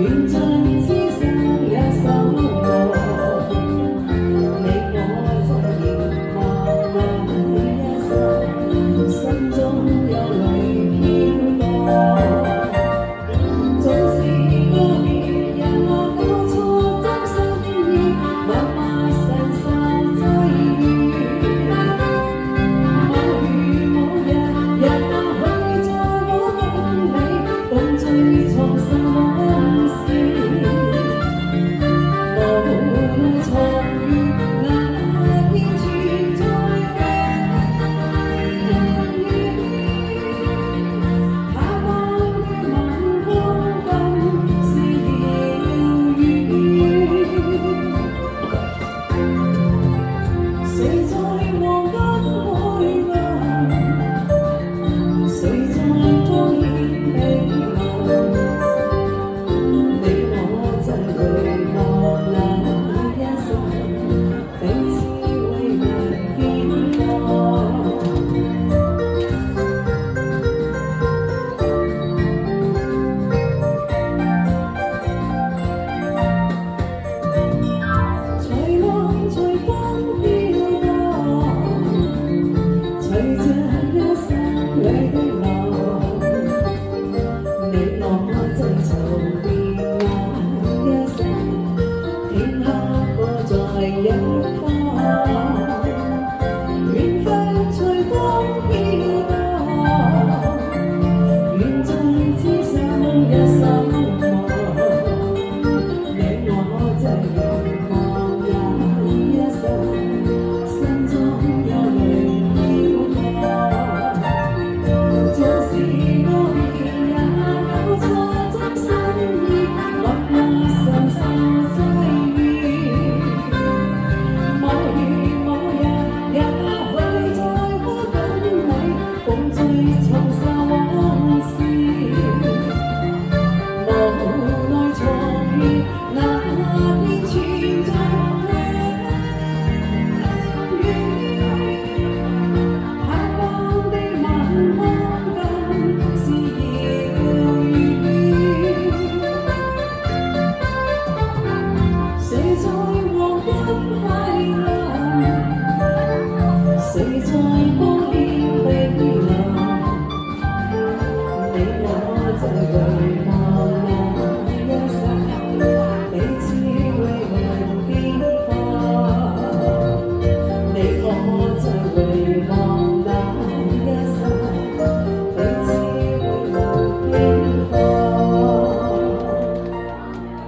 緣盡此生也守望，你我真凝望那一生，心中有淚飄過。總是個別人我搞錯真心意，默默承受際遇。某月某日，也許在我跟你共聚重拾往事。無奈重遇那天存在的緣，下班的晚空更是遙遠。誰在黃金海岸？誰在光顯冰冷？你我真回望那一生，彼此為人見過。隨浪隨風飄蕩，隨着一生裏的浪，你我真曾變那一生，頃刻過在一方。緣分隨風飄蕩，緣盡此生一守望。你我真凝望那一生，心中有淚飄過。縱是個別也搞錯真心意，默默承受際遇。某月某日，也許在我跟你共聚重拾往事。無奈重遇那天存在的緣，下班的晚空更是遙遠。誰在黃金海岸？誰在光顯冰冷？你我真回望那一生，彼此為人見過。你我真回望